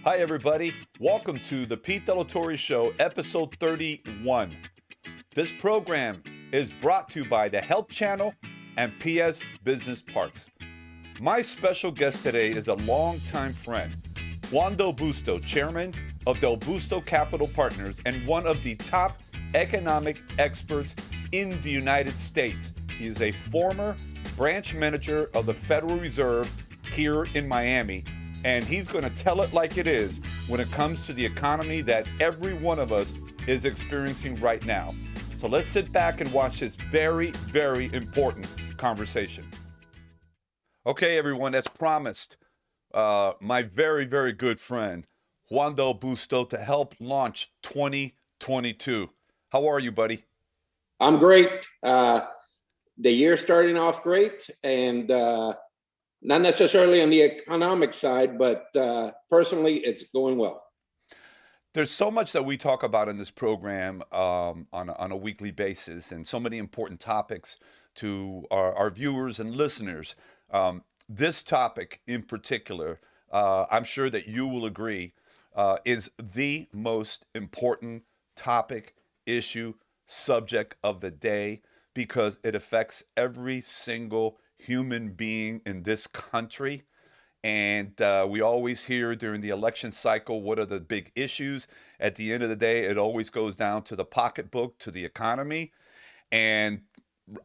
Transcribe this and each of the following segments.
Hi, everybody. Welcome to the Pete Torre Show, episode 31. This program is brought to you by the Health Channel and PS Business Parks. My special guest today is a longtime friend, Juan Del Busto, chairman of Del Busto Capital Partners and one of the top economic experts in the United States. He is a former branch manager of the Federal Reserve here in Miami, and he's going to tell it like it is when it comes to the economy that every one of us is experiencing right now. So let's sit back and watch this very, very important conversation. Okay, everyone, as promised, my very, very good friend, Juan Del Busto, to help launch 2022. How are you, buddy? I'm great. The year starting off great, and not necessarily on the economic side, but personally, it's going well. There's so much that we talk about in this program on a weekly basis, and so many important topics to our viewers and listeners. This topic in particular, I'm sure that you will agree, is the most important topic, issue, subject of the day, because it affects every single human being in this country. And we always hear during the election cycle, what are the big issues? At the end of the day, it always goes down to the pocketbook, to the economy. And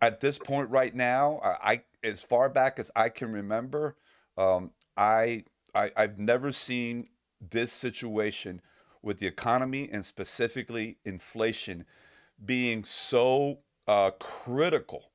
at this point right now, as far back as I can remember, I've never seen this situation with the economy and specifically inflation being so critical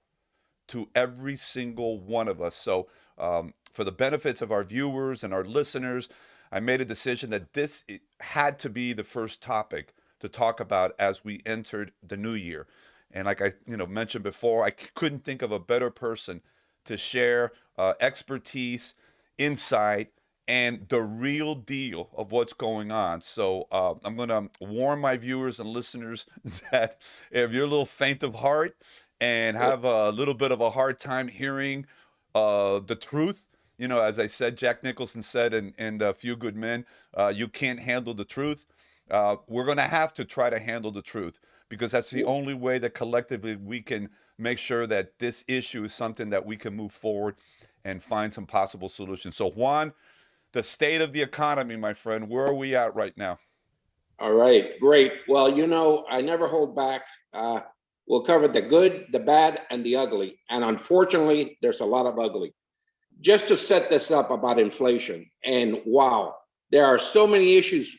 to every single one of us. So for the benefits of our viewers and our listeners, I made a decision that this had to be the first topic to talk about as we entered the new year. And like I mentioned before, I couldn't think of a better person to share expertise, insight, and the real deal of what's going on. So I'm going to warn my viewers and listeners that if you're a little faint of heart and have a little bit of a hard time hearing the truth, as I said, Jack Nicholson said in A Few Good Men, you can't handle the truth. We're going to have to try to handle the truth, because that's the only way that collectively we can make sure that this issue is something that we can move forward and find some possible solutions. So Juan, the state of the economy, my friend, where are we at right now? All right, great. Well, I never hold back. We'll cover the good, the bad, and the ugly. And unfortunately, there's a lot of ugly. Just to set this up about inflation, and wow, there are so many issues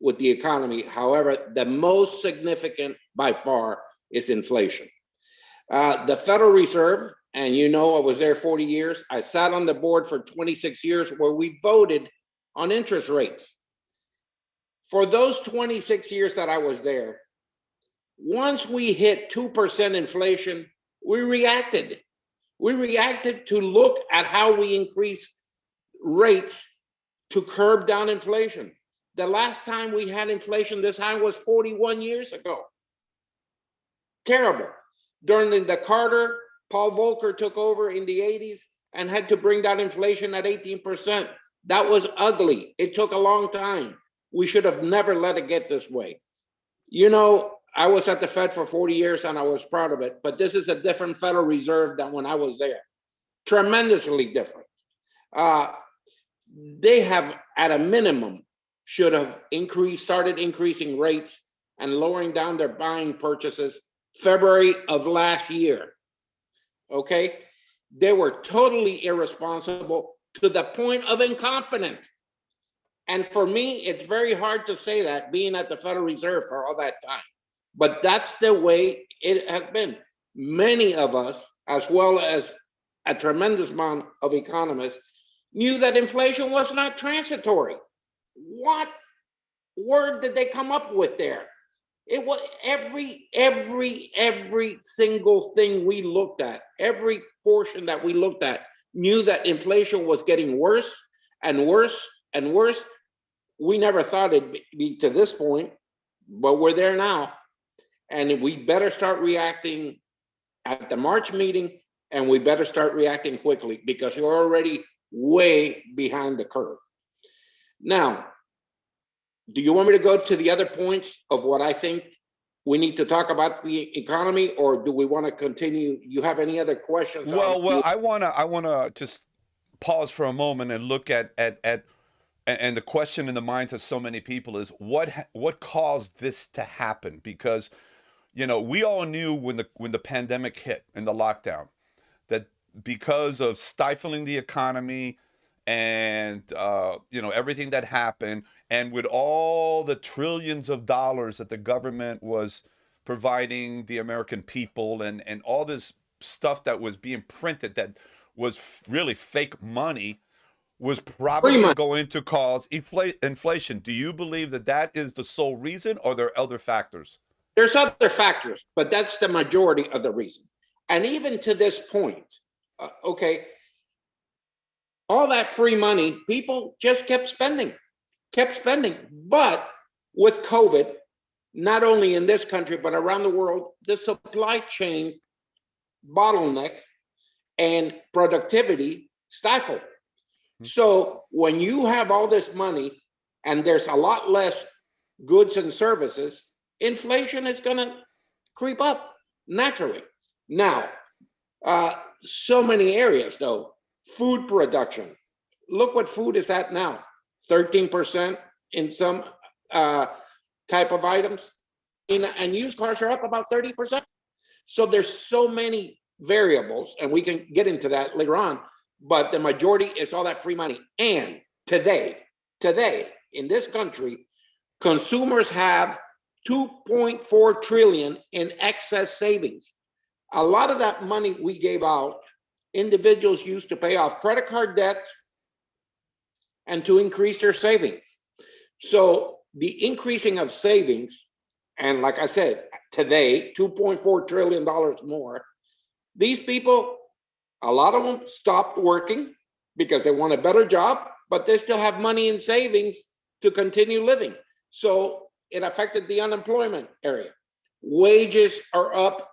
with the economy. However, the most significant by far is inflation. The Federal Reserve, and I was there 40 years. I sat on the board for 26 years where we voted on interest rates. For those 26 years that I was there, once we hit 2% inflation, we reacted. We reacted to look at how we increase rates to curb down inflation. The last time we had inflation this high was 41 years ago. Terrible. During the Carter, Paul Volcker took over in the 80s and had to bring down inflation at 18%. That was ugly. It took a long time. We should have never let it get this way. I was at the Fed for 40 years and I was proud of it, but this is a different Federal Reserve than when I was there. Tremendously different. They have, at a minimum, should have started increasing rates and lowering down their buying purchases February of last year. Okay? They were totally irresponsible to the point of incompetent. And for me, it's very hard to say that, being at the Federal Reserve for all that time. But that's the way it has been. Many of us, as well as a tremendous amount of economists, knew that inflation was not transitory. What word did they come up with there? It was every single thing we looked at, every portion that we looked at, knew that inflation was getting worse and worse and worse. We never thought it'd be to this point, but we're there now. And we better start reacting at the March meeting, and we better start reacting quickly because you're already way behind the curve. Now, Do you want me to go to the other points of what I think we need to talk about the economy, or do we want to continue? You have any other questions on? Well, I wanna just pause for a moment and look at and the question in the minds of so many people is what caused this to happen? Because we all knew when the pandemic hit and the lockdown that because of stifling the economy and everything that happened, and with all the trillions of dollars that the government was providing the American people, and all this stuff that was being printed that was really fake money, was Pretty probably much. going to cause inflation. Do you believe that that is the sole reason, or there are other factors? There's other factors, but that's the majority of the reason. And even to this point, okay, all that free money, people just kept spending. But with COVID, not only in this country, but around the world, the supply chain bottleneck and productivity stifled. So when you have all this money and there's a lot less goods and services, inflation is going to creep up naturally. Now, so many areas though, food production. Look what food is at now, 13% in some type of items, and used cars are up about 30%. So there's so many variables, and we can get into that later on, but the majority is all that free money. And today in this country, consumers have 2.4 trillion in excess savings. A lot of that money we gave out, individuals used to pay off credit card debt and to increase their savings. So the increasing of savings, and like I said, today, $2.4 trillion more, these people, a lot of them stopped working because they want a better job, but they still have money in savings to continue living. So it affected the unemployment area. Wages are up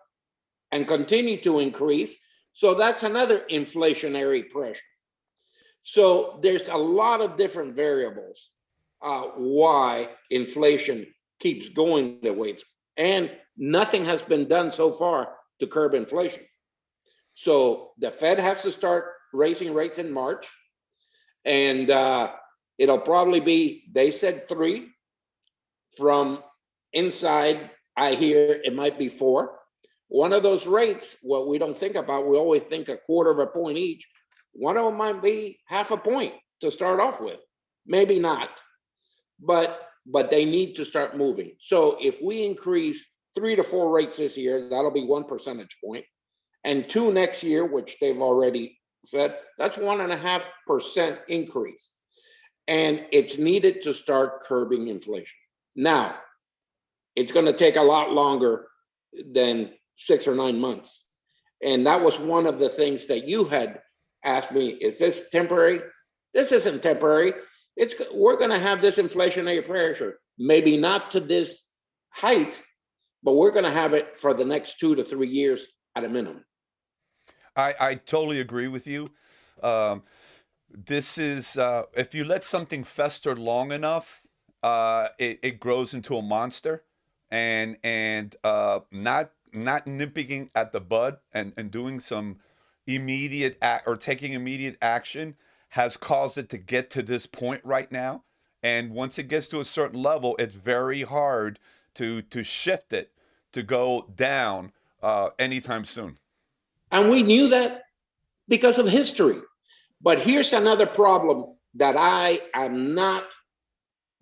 and continue to increase. So that's another inflationary pressure. So there's a lot of different variables why inflation keeps going the way it's, and nothing has been done so far to curb inflation. So the Fed has to start raising rates in March, and it'll probably be, they said 3. From inside, I hear it might be 4. One of those rates, what we don't think about, we always think a quarter of a point each. One of them might be half a point to start off with, maybe not, but they need to start moving. So if we increase 3 to 4 rates this year, that'll be 1 percentage point, and 2 next year, which they've already said, that's 1.5% increase. And it's needed to start curbing inflation. Now, it's going to take a lot longer than 6 or 9 months. And that was one of the things that you had asked me, is this temporary? This isn't temporary. We're going to have this inflationary pressure, maybe not to this height, but we're going to have it for the next 2 to 3 years at a minimum. I totally agree with you. This is if you let something fester long enough, it grows into a monster, and not nipping at the bud and doing some immediate or taking immediate action has caused it to get to this point right now. And once it gets to a certain level, it's very hard to shift it to go down anytime soon. And we knew that because of history. But here's another problem that I am not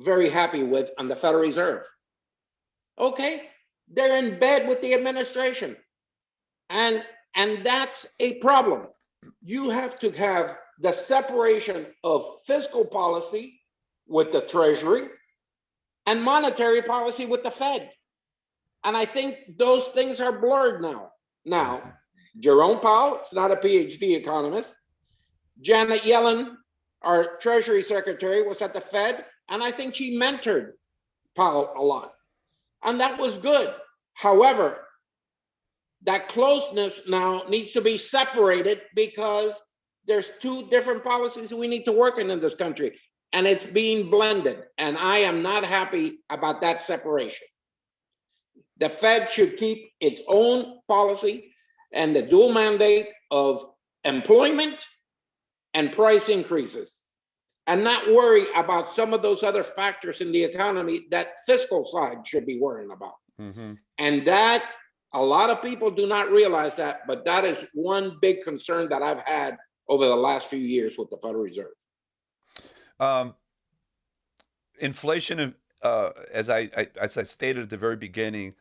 very happy with on the Federal Reserve. Okay, they're in bed with the administration. And that's a problem. You have to have the separation of fiscal policy with the Treasury and monetary policy with the Fed. And I think those things are blurred now. Now, Jerome Powell is not a PhD economist. Janet Yellen, our Treasury Secretary, was at the Fed, and I think she mentored Powell a lot. And that was good. However, that closeness now needs to be separated because there's 2 different policies we need to work in this country. and it's being blended. And I am not happy about that separation. The Fed should keep its own policy and the dual mandate of employment and price increases, and not worry about some of those other factors in the economy that fiscal side should be worrying about. Mm-hmm. And that, a lot of people do not realize that, but that is one big concern that I've had over the last few years with the Federal Reserve. Inflation, as I stated at the very beginning,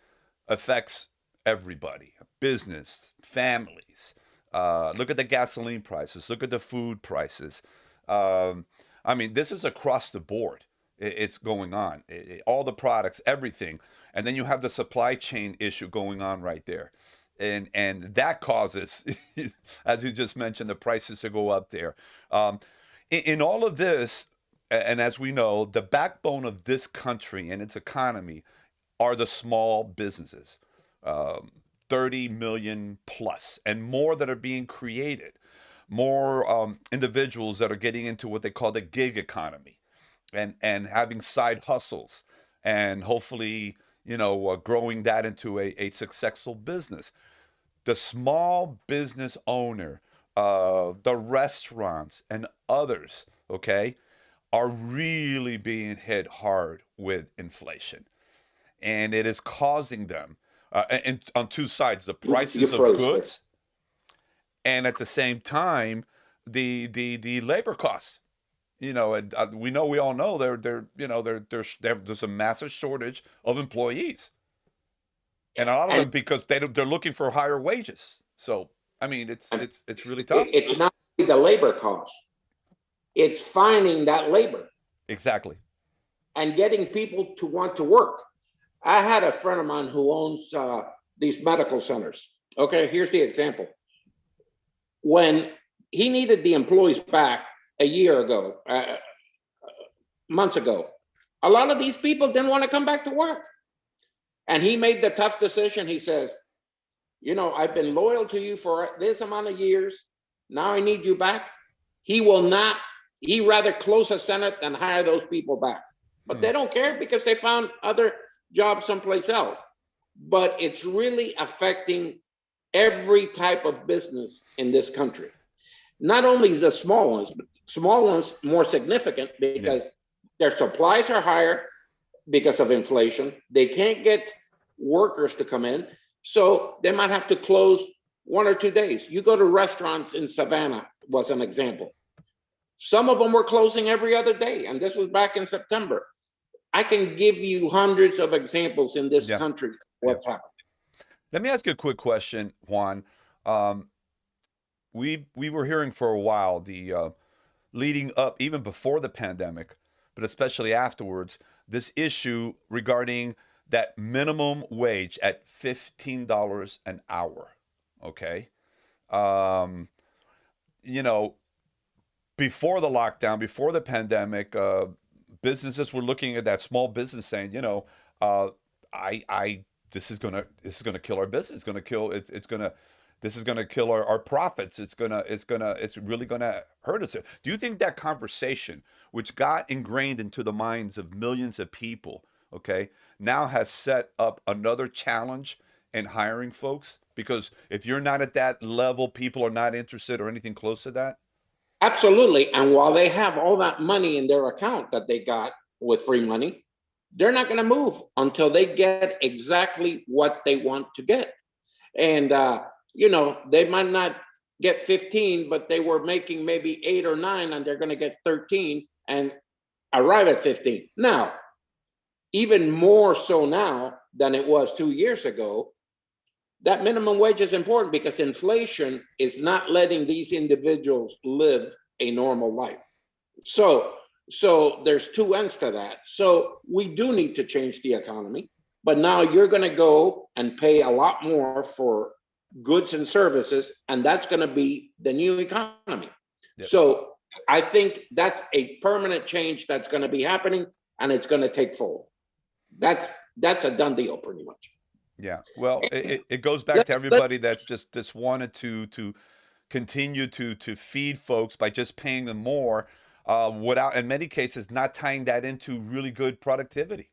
affects everybody, business, families. Look at the gasoline prices. Look at the food prices. I mean, this is across the board. It's going on. All the products, everything. And then you have the supply chain issue going on right there. And that causes, as you just mentioned, the prices to go up there. In all of this, and as we know, the backbone of this country and its economy are the small businesses, 30 million plus and more that are being created, more individuals that are getting into what they call the gig economy and having side hustles and hopefully, growing that into a successful business. The small business owner, the restaurants and others, okay, are really being hit hard with inflation. And it is causing them, and on two sides, the prices of goods, and at the same time, the labor costs. And we all know there's a massive shortage of employees, and a lot of them because they're looking for higher wages. So I mean, it's really tough. It's not the labor cost; it's finding that labor. Exactly. And getting people to want to work. I had a friend of mine who owns these medical centers. Okay, here's the example. When he needed the employees back a year ago, months ago, a lot of these people didn't want to come back to work. And he made the tough decision. He says, I've been loyal to you for this amount of years. Now I need you back. He'd rather close a Senate than hire those people back. But they don't care because they found other jobs someplace else. But it's really affecting every type of business in this country. Not only the small ones, but small ones more significant because their supplies are higher because of inflation. They can't get workers to come in. So they might have to close 1 or 2 days. You go to restaurants in Savannah, was an example. Some of them were closing every other day, and this was back in September. I can give you hundreds of examples in this country what's happening. Let me ask you a quick question, Juan. We were hearing for a while the leading up, even before the pandemic, but especially afterwards, this issue regarding that minimum wage at $15 an hour. Okay, before the lockdown, before the pandemic, businesses were looking at that small business saying, this is gonna kill our business. This is gonna kill our profits. It's really gonna hurt us. Do you think that conversation, which got ingrained into the minds of millions of people, okay, now has set up another challenge in hiring folks? Because if you're not at that level, people are not interested or anything close to that. Absolutely. And while they have all that money in their account that they got with free money, they're not going to move until they get exactly what they want to get. And, they might not get 15, but they were making maybe 8 or 9, and they're going to get 13 and arrive at 15. Now, even more so now than it was 2 years ago, that minimum wage is important because inflation is not letting these individuals live a normal life. So there's 2 ends to that. So we do need to change the economy, but now you're going to go and pay a lot more for goods and services, and that's going to be the new economy. Yep. So I think that's a permanent change that's going to be happening, and it's going to take fold. That's a done deal, pretty much. Yeah. Well, it goes back to everybody that's just wanted to continue to feed folks by just paying them more. without, in many cases, not tying that into really good productivity.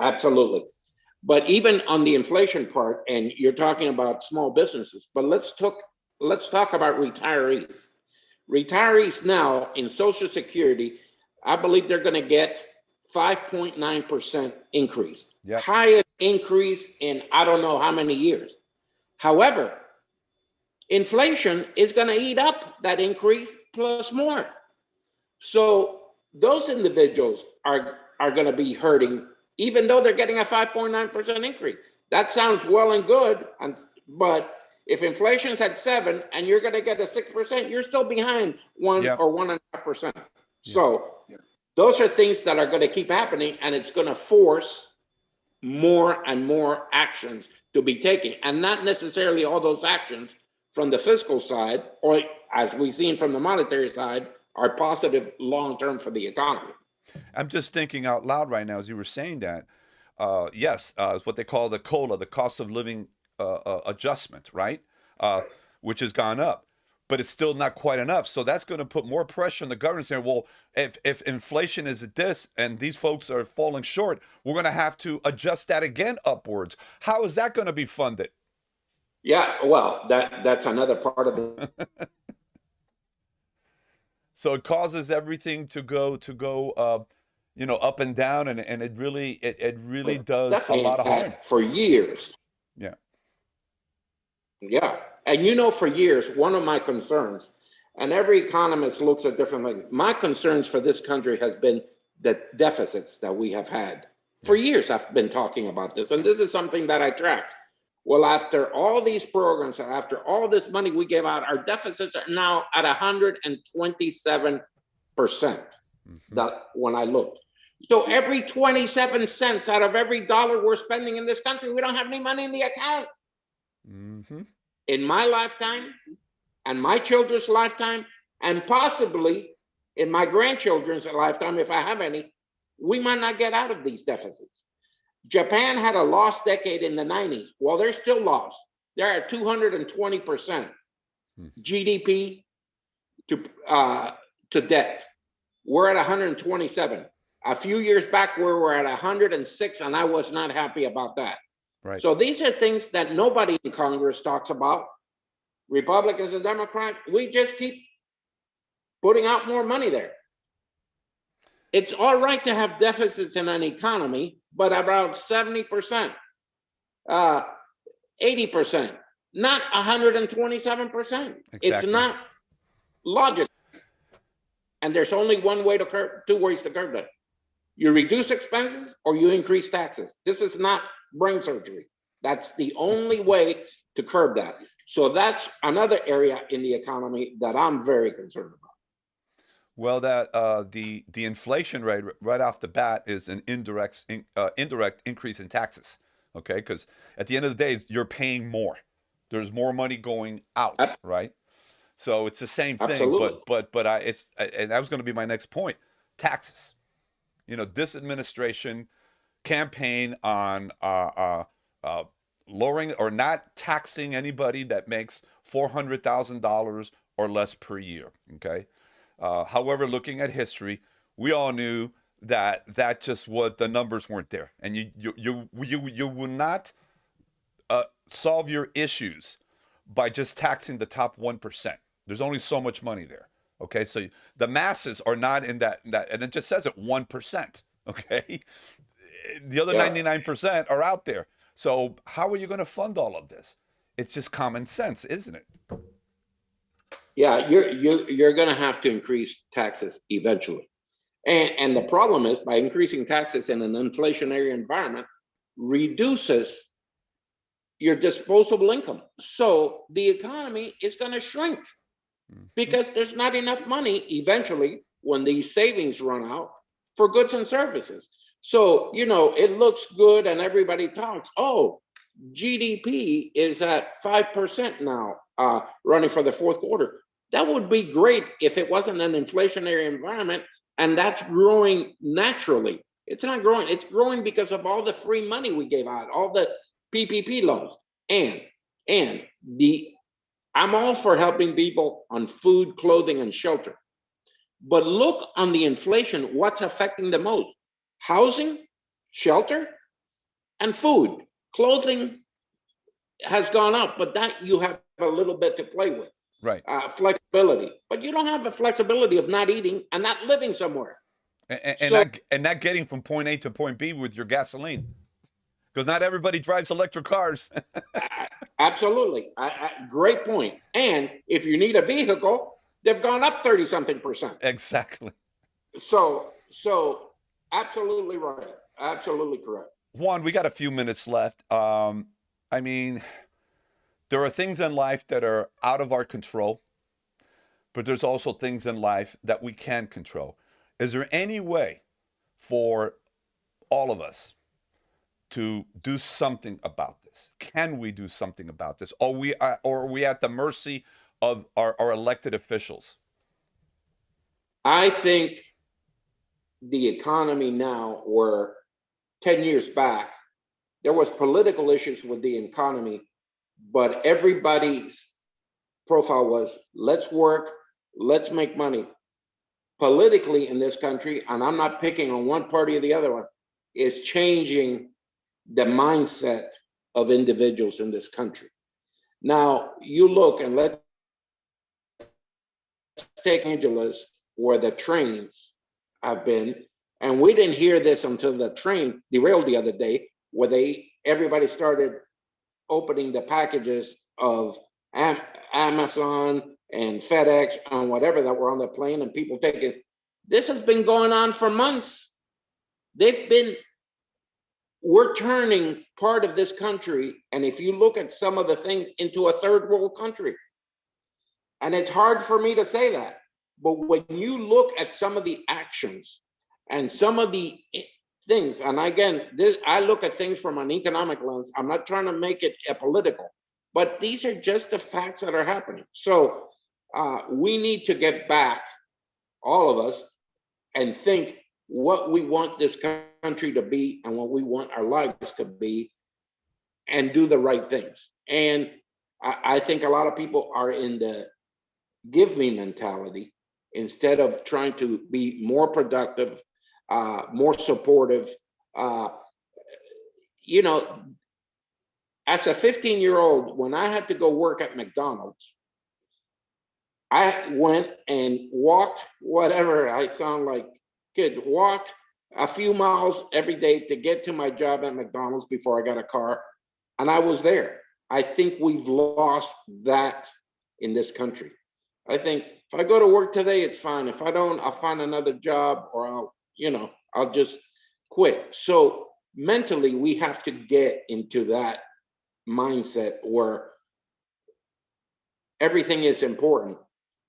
Absolutely. But even on the inflation part, and you're talking about small businesses, but let's talk about retirees. Retirees now in Social Security, I believe they're going to get 5.9% increase. Yep. Highest increase in I don't know how many years. However, inflation is going to eat up that increase plus more. So those individuals are going to be hurting, even though they're getting a 5.9% increase. That sounds well and good, but if inflation's at 7 and you're going to get a 6%, you're still behind 1 Yep. or 1.5%. So those are things that are going to keep happening, and it's going to force more and more actions to be taken, and not necessarily all those actions from the fiscal side, or as we've seen from the monetary side, are positive long-term for the economy. I'm just thinking out loud right now as you were saying that. Yes, it's what they call the COLA, the cost of living adjustment, right? Which has gone up, but it's still not quite enough. So that's going to put more pressure on the government saying, well, if inflation is at this and these folks are falling short, we're going to have to adjust that again upwards. How is that going to be funded? Yeah, well, that's another part of the. So it causes everything to go up and down, and it really does a lot of harm for years. Yeah. Yeah, and for years, one of my concerns, and every economist looks at different things. My concerns for this country has been the deficits that we have had. For years, I've been talking about this, and this is something that I track. Well, after all these programs, after all this money we gave out, our deficits are now at 127%. That when I looked. So every 27 cents out of every dollar we're spending in this country, we don't have any money in the account. In my lifetime, and my children's lifetime, and possibly in my grandchildren's lifetime, if I have any, we might not get out of these deficits. Japan had a lost decade in the 90s. Well, they're still lost. They're at 220% GDP to debt. We're at 127. A few years back, we were at 106, and I was not happy about that. Right. So these are things that nobody in Congress talks about. Republicans and Democrats, we just keep putting out more money there. It's all right to have deficits in an economy, but about 70%, 80%, not 127%. Exactly. It's not logical. And there's only two ways to curb that. You reduce expenses or you increase taxes. This is not brain surgery. That's the only way to curb that. So that's another area in the economy that I'm very concerned about. Well, that the inflation rate right off the bat is an indirect increase in taxes. Okay, because at the end of the day, you're paying more. There's more money going out, right? So it's the same thing. Absolutely. But and that was going to be my next point. Taxes. This administration campaign on lowering or not taxing anybody that makes $400,000 or less per year. Okay. However, looking at history, we all knew that just what the numbers weren't there, and you will not solve your issues by just taxing the top 1%. There's only so much money there. Okay, so the masses are not in that, and it just says it 1%. Okay, the other 99% are out there. So how are you going to fund all of this? It's just common sense, isn't it? Yeah, you're going to have to increase taxes eventually, and the problem is by increasing taxes in an inflationary environment reduces your disposable income. So the economy is going to shrink because there's not enough money eventually when these savings run out for goods and services. So it looks good, and everybody talks. Oh, GDP is at 5% now. Running for the fourth quarter. That would be great if it wasn't an inflationary environment, and that's growing naturally. It's not growing. It's growing because of all the free money we gave out, all the PPP loans, and I'm all for helping people on food, clothing, and shelter. But look on the inflation, what's affecting the most? Housing, shelter, and food. Clothing has gone up, but that you have a little bit to play with. Right. Flexibility, but you don't have the flexibility of not eating and not living somewhere. And not getting from point A to point B with your gasoline, because not everybody drives electric cars. Absolutely, great point. And if you need a vehicle, they've gone up 30-something%. Exactly. So absolutely right, absolutely correct. Juan, we got a few minutes left. I mean, there are things in life that are out of our control, but there's also things in life that we can control. Is there any way for all of us to do something about this? Can we do something about this? Or are we at the mercy of our elected officials? I think the economy now, where 10 years back, there was political issues with the economy, but everybody's profile was, let's work, let's make money. Politically in this country, and I'm not picking on one party or the other one, is changing the mindset of individuals in this country. Now, you look, and let's take Angeles, where the trains have been, and we didn't hear this until the train derailed the other day, where everybody started opening the packages of Amazon and FedEx and whatever that were on the plane, and people taking. This has been going on for months. We're turning part of this country, and if you look at some of the things, into a third world country. And it's hard for me to say that, but when you look at some of the actions and some of the things, and again, I look at things from an economic lens. I'm not trying to make it a political, but these are just the facts that are happening. So we need to get back, all of us, and think what we want this country to be and what we want our lives to be, and do the right things. And I think a lot of people are in the give me mentality instead of trying to be more productive, more supportive. You know, as a 15-year-old, when I had to go work at McDonald's, I went and walked, whatever, I sound like kids, walked a few miles every day to get to my job at McDonald's before I got a car, and I was there. I think we've lost that in this country. I think if I go to work today, it's fine. If I don't, I'll find another job, or I'll just quit. So mentally, we have to get into that mindset where everything is important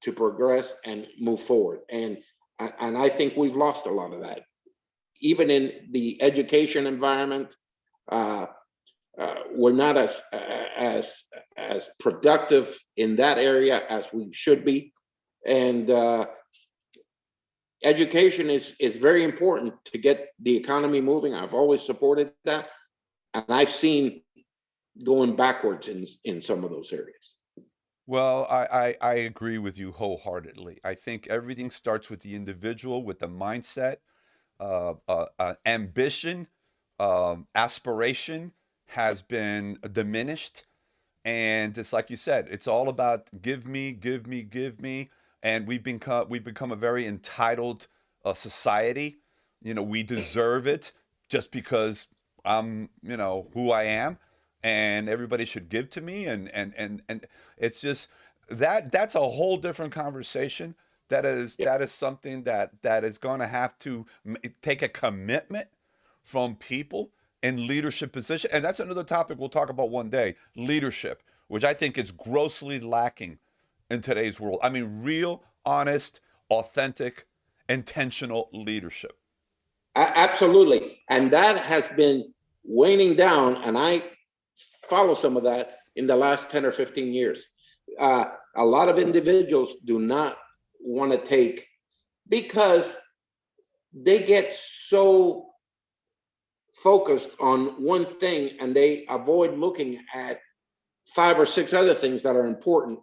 to progress and move forward. And I think we've lost a lot of that. Even in the education environment, we're not as productive in that area as we should be. And education is very important to get the economy moving. I've always supported that. And I've seen going backwards in some of those areas. Well, I agree with you wholeheartedly. I think everything starts with the individual, with the mindset, ambition, aspiration has been diminished. And it's like you said, it's all about give me, give me, give me. And we've become a very entitled society. We deserve it just because I'm, who I am, and everybody should give to me. And it's just that's a whole different conversation. That is something that is going to have to take a commitment from people in leadership position. And that's another topic we'll talk about one day, leadership, which I think is grossly lacking in today's world. I mean, real, honest, authentic, intentional leadership. Absolutely. And that has been waning down. And I follow some of that in the last 10 or 15 years. A lot of individuals do not want to take, because they get so focused on one thing and they avoid looking at 5 or 6 other things that are important.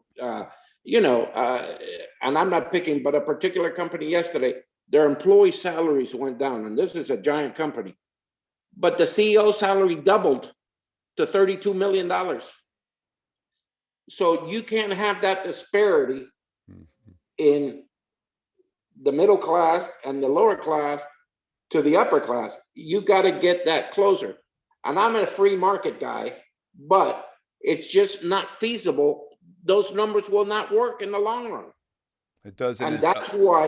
and I'm not picking, but a particular company yesterday, their employee salaries went down, and this is a giant company, but the CEO salary doubled to $32 million. So you can't have that disparity in the middle class and the lower class to the upper class. You got to get that closer. And I'm a free market guy, but it's just not feasible. Those numbers will not work in the long run. It doesn't. And that's why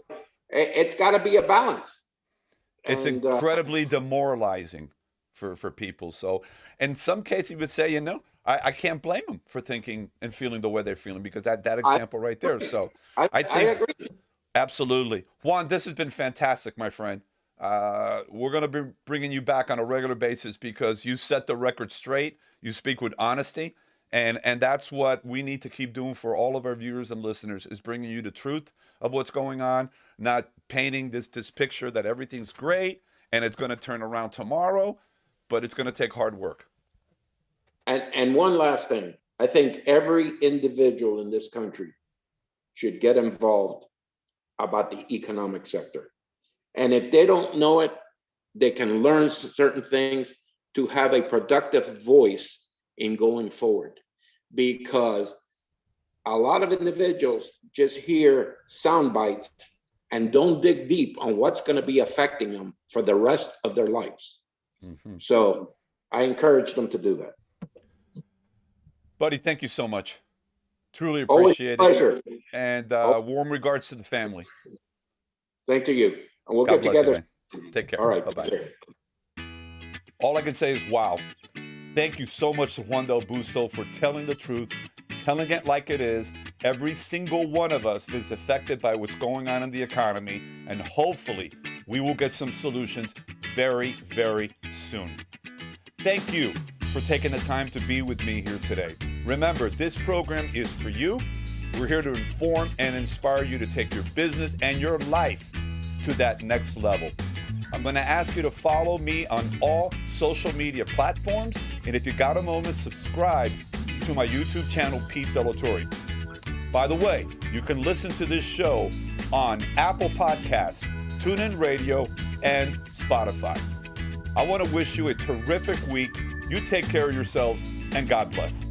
it's got to be a balance. It's incredibly demoralizing for people. So in some cases, you would say, I can't blame them for thinking and feeling the way they're feeling, because that example right there. So I think, agree. Absolutely. Juan, this has been fantastic, my friend. We're going to be bringing you back on a regular basis because you set the record straight. You speak with honesty. And that's what we need to keep doing for all of our viewers and listeners, is bringing you the truth of what's going on, not painting this picture that everything's great and it's going to turn around tomorrow, but it's going to take hard work. And one last thing, I think every individual in this country should get involved about the economic sector. And if they don't know it, they can learn certain things to have a productive voice in going forward. Because a lot of individuals just hear sound bites and don't dig deep on what's going to be affecting them for the rest of their lives. Mm-hmm. So I encourage them to do that. Buddy, thank you so much. Truly appreciate pleasure. it. And warm regards to the family. Thank you. And we'll God get together. You, take care. All right. Bye-bye. All I can say is, wow. Thank you so much to Juan Del Busto for telling the truth, telling it like it is. Every single one of us is affected by what's going on in the economy, and hopefully we will get some solutions very, very soon. Thank you for taking the time to be with me here today. Remember, this program is for you. We're here to inform and inspire you to take your business and your life to that next level. I'm going to ask you to follow me on all social media platforms. And if you got a moment, subscribe to my YouTube channel, Pete Torre. By the way, you can listen to this show on Apple Podcasts, TuneIn Radio, and Spotify. I want to wish you a terrific week. You take care of yourselves, and God bless.